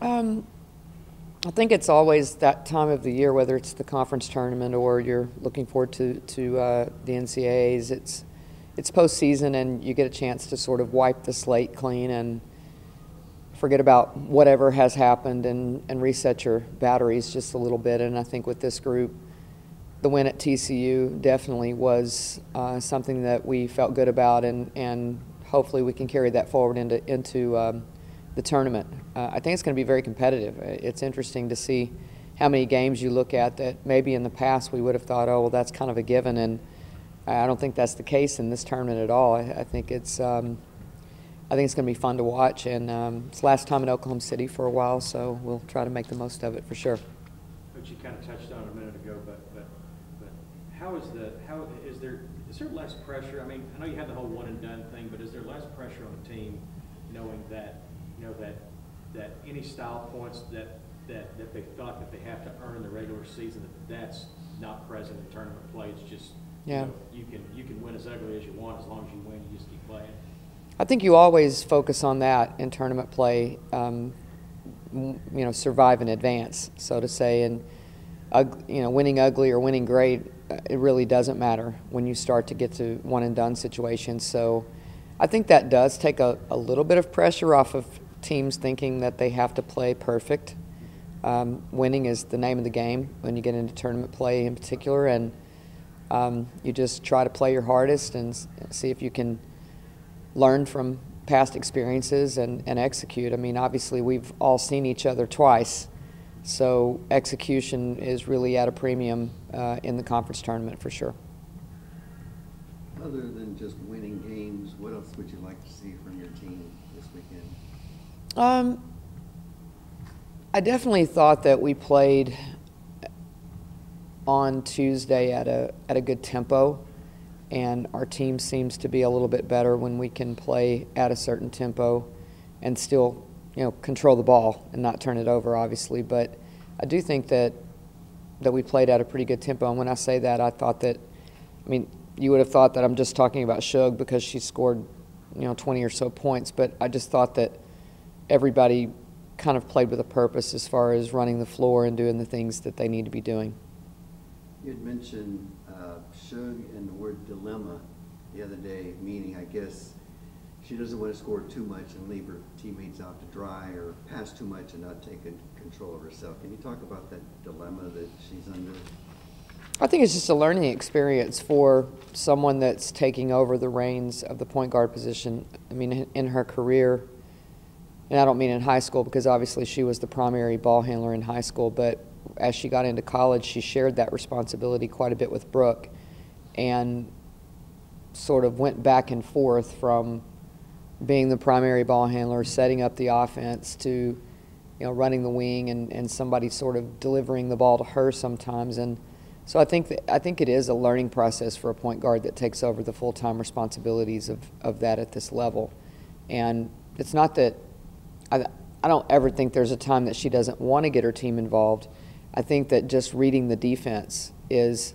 Um, I think it's always that time of the year, whether it's the conference tournament or you're looking forward to the NCAAs. It's postseason, and you get a chance to sort of wipe the slate clean and forget about whatever has happened and reset your batteries just a little bit. And I think with this group, the win at TCU definitely was something that we felt good about, and hopefully we can carry that forward into the tournament. I think it's going to be very competitive. It's interesting to see how many games you look at that maybe in the past we would have thought, oh, well, that's kind of a given, and I don't think that's the case in this tournament at all. I think it's going to be fun to watch, and it's the last time in Oklahoma City for a while, so we'll try to make the most of it for sure. Which you kind of touched on a minute ago, but is there less pressure? I mean, I know you have the whole one and done thing, but is there less pressure on the team knowing that any style points that they thought that they have to earn in the regular season, that's not present in tournament play? It's just you can win as ugly as you want as long as you win. You just keep playing. I think you always focus on that in tournament play. Survive and advance, so to say, and winning ugly or winning great, it really doesn't matter when you start to get to one and done situations. So I think that does take a little bit of pressure off of teams thinking that they have to play perfect. Winning is the name of the game when you get into tournament play in particular, and you just try to play your hardest and see if you can learn from past experiences and execute. I mean, obviously we've all seen each other twice, so execution is really at a premium in the conference tournament for sure. Other than just winning games, what else would you like to see from your team this weekend? I definitely thought that we played on Tuesday at a good tempo, and our team seems to be a little bit better when we can play at a certain tempo and still, control the ball and not turn it over, obviously. But I do think that we played at a pretty good tempo. And when I say that, I thought that, you would have thought that I'm just talking about Shug because she scored, 20 or so points. But I just thought that everybody kind of played with a purpose as far as running the floor and doing the things that they need to be doing. You had mentioned Shug and the word dilemma the other day, meaning, I guess, she doesn't want to score too much and leave her teammates out to dry, or pass too much and not take control of herself. Can you talk about that dilemma that she's under? I think it's just a learning experience for someone that's taking over the reins of the point guard position. I mean, in her career, and I don't mean in high school because obviously she was the primary ball handler in high school, but as she got into college, she shared that responsibility quite a bit with Brooke and sort of went back and forth from being the primary ball handler, setting up the offense, to running the wing and somebody sort of delivering the ball to her sometimes. And so I think it is a learning process for a point guard that takes over the full-time responsibilities of that at this level. And it's not that I don't ever think there's a time that she doesn't want to get her team involved. I think that just reading the defense is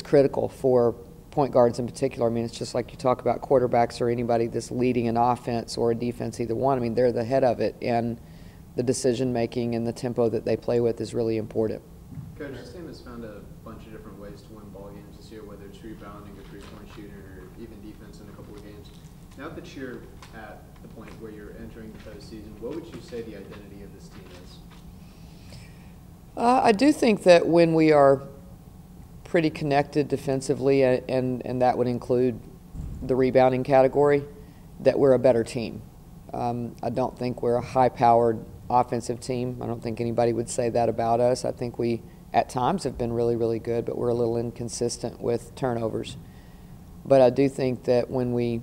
critical for point guards in particular. I mean, it's just like you talk about quarterbacks or anybody that's leading an offense or a defense, either one. I mean, they're the head of it, and the decision-making and the tempo that they play with is really important. Coach, this team has found a bunch of different ways to win ball games this year, whether it's rebounding, a three-point shooting, or even defense in a couple of games. Now that you're at the point where you're entering the postseason, what would you say the identity of this team is? I do think that when we are pretty connected defensively, and that would include the rebounding category, that we're a better team. I don't think we're a high-powered offensive team. I don't think anybody would say that about us. I think we, at times, have been really, really good, but we're a little inconsistent with turnovers. But I do think that when we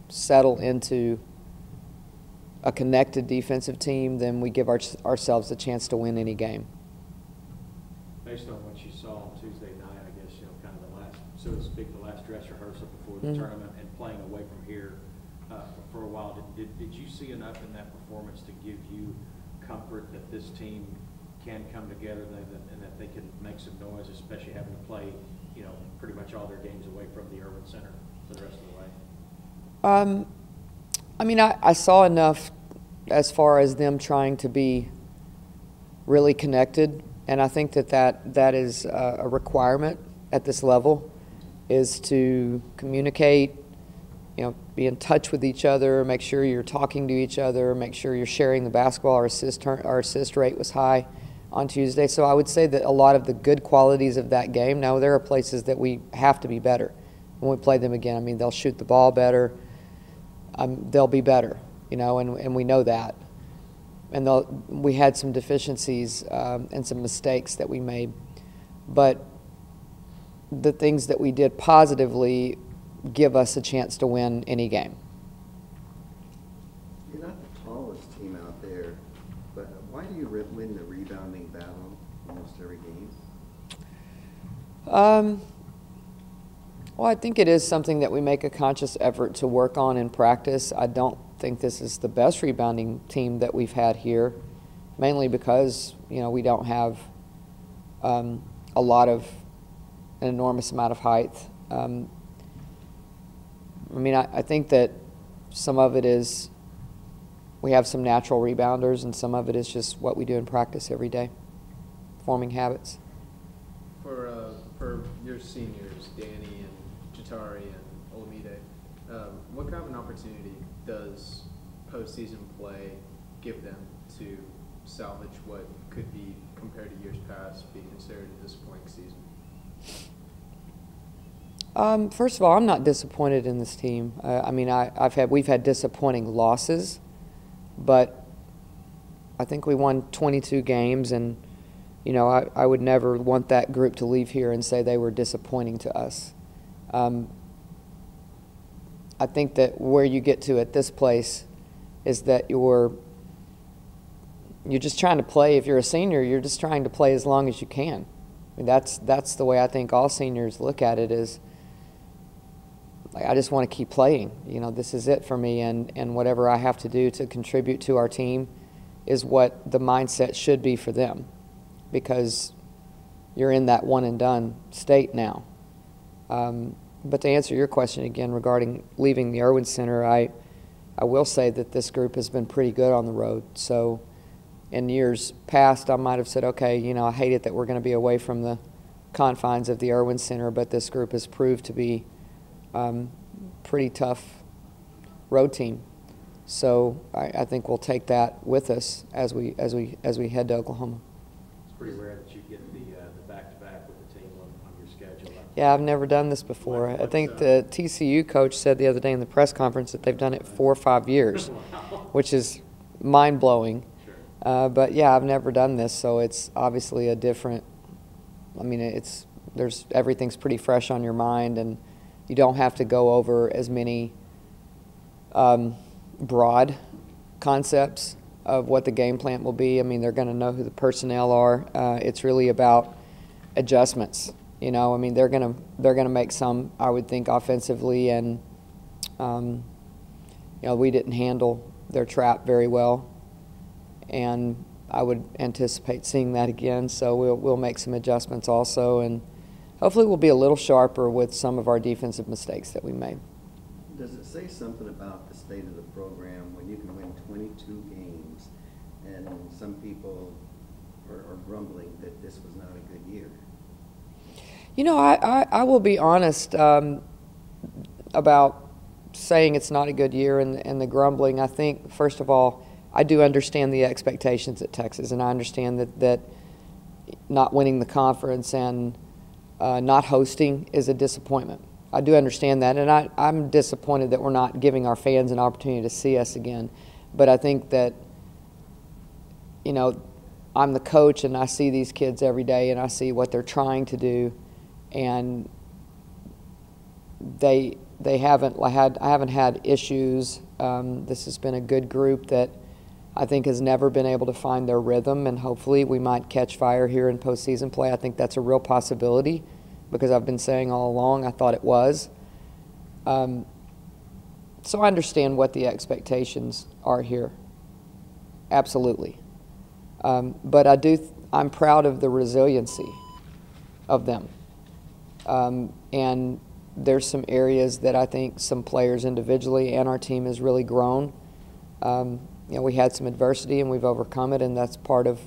settle into a connected defensive team, then we give ourselves a chance to win any game. Based on what you saw on Tuesday night, I guess, kind of the last, so to speak, the last dress rehearsal before the tournament, and playing away from here for a while, did you see enough in that performance to give you comfort that this team can come together and that they can make some noise, especially having to play, pretty much all their games away from the Urban Center for the rest of the way? I mean, I saw enough, as far as them trying to be really connected, and I think that is a requirement at this level, is to communicate, be in touch with each other, make sure you're talking to each other, make sure you're sharing the basketball. Our assist rate was high on Tuesday. So I would say that a lot of the good qualities of that game, now there are places that we have to be better when we play them again. I mean, they'll shoot the ball better. They'll be better, and we know that. And we had some deficiencies and some mistakes that we made. But the things that we did positively give us a chance to win any game. You're not the tallest team out there, but why do you win the rebounding battle almost every game? Well, I think it is something that we make a conscious effort to work on in practice. I don't think this is the best rebounding team that we've had here, mainly because, we don't have an enormous amount of height. I think that some of it is we have some natural rebounders, and some of it is just what we do in practice every day, forming habits. For your seniors, Danny and Jatari and Olamide, what kind of an opportunity does postseason play give them to salvage what could be, compared to years past, be considered a disappointing season? First of all, I'm not disappointed in this team. We've had disappointing losses, but I think we won 22 games, and I would never want that group to leave here and say they were disappointing to us. I think that where you get to at this place is that you're just trying to play. If you're a senior, you're just trying to play as long as you can. That's the way I think all seniors look at it, is I just want to keep playing. This is it for me, and whatever I have to do to contribute to our team is what the mindset should be for them, because you're in that one and done state now. But to answer your question again regarding leaving the Irwin Center, I will say that this group has been pretty good on the road. So in years past, I might have said, okay, I hate it that we're going to be away from the confines of the Irwin Center, but this group has proved to be pretty tough road team. So I think we'll take that with us as we head to Oklahoma. It's pretty rare that you get the back-to-back with the team on your schedule. Yeah, I've never done this before. I think the TCU coach said the other day in the press conference that they've done it 4 or 5 years, which is mind-blowing. Sure. But yeah, I've never done this, so it's obviously a different. Everything's pretty fresh on your mind, and you don't have to go over as many broad concepts of what the game plan will be. They're going to know who the personnel are. It's really about adjustments. They're going to make some, I would think, offensively, and we didn't handle their trap very well, and I would anticipate seeing that again. So we'll make some adjustments also, and hopefully we'll be a little sharper with some of our defensive mistakes that we made. Does it say something about the state of the program when you can win 22 games and some people are grumbling that this was not a good year? I will be honest about saying it's not a good year and the grumbling. I think, first of all, I do understand the expectations at Texas, and I understand that not winning the conference and not hosting is a disappointment. I do understand that, and I'm disappointed that we're not giving our fans an opportunity to see us again. But I think that, I'm the coach, and I see these kids every day, and I see what they're trying to do, and I haven't had issues. This has been a good group that I think has never been able to find their rhythm, and hopefully we might catch fire here in postseason play. I think that's a real possibility, because I've been saying all along I thought it was. So I understand what the expectations are here. Absolutely. But I'm proud of the resiliency of them. And there's some areas that I think some players individually and our team has really grown. we had some adversity and we've overcome it, and that's part of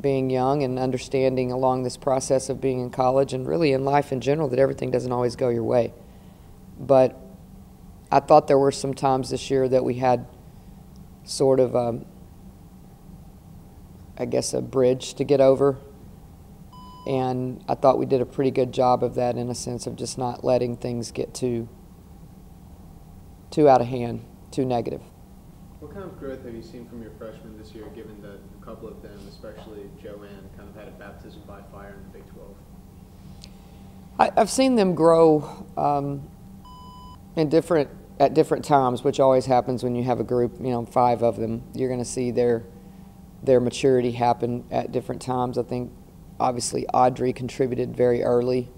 being young and understanding along this process of being in college and really in life in general that everything doesn't always go your way. But I thought there were some times this year that we had sort of, I guess, a bridge to get over. And I thought we did a pretty good job of that, in a sense of just not letting things get too out of hand, too negative. What kind of growth have you seen from your freshmen this year, given that a couple of them, especially Joanne, kind of had a baptism by fire in the Big 12? I've seen them grow at different times, which always happens when you have a group, 5 of them. You're going to see their maturity happen at different times. I think obviously Audrey contributed very early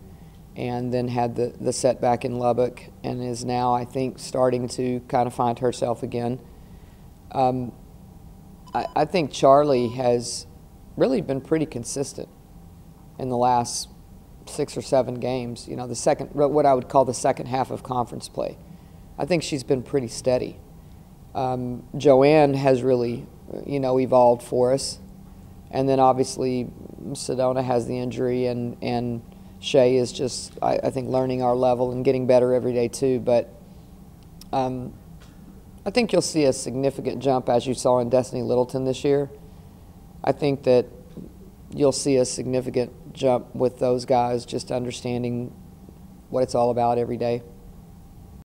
and then had the setback in Lubbock and is now, I think, starting to kind of find herself again. I think Charlie has really been pretty consistent in the last 6 or 7 games. What I would call the second half of conference play. I think she's been pretty steady. Joanne has really, evolved for us. And then obviously Sedona has the injury, and Shay is just, I think, learning our level and getting better every day too. But I think you'll see a significant jump, as you saw in Destiny Littleton this year. I think that you'll see a significant jump with those guys, just understanding what it's all about every day.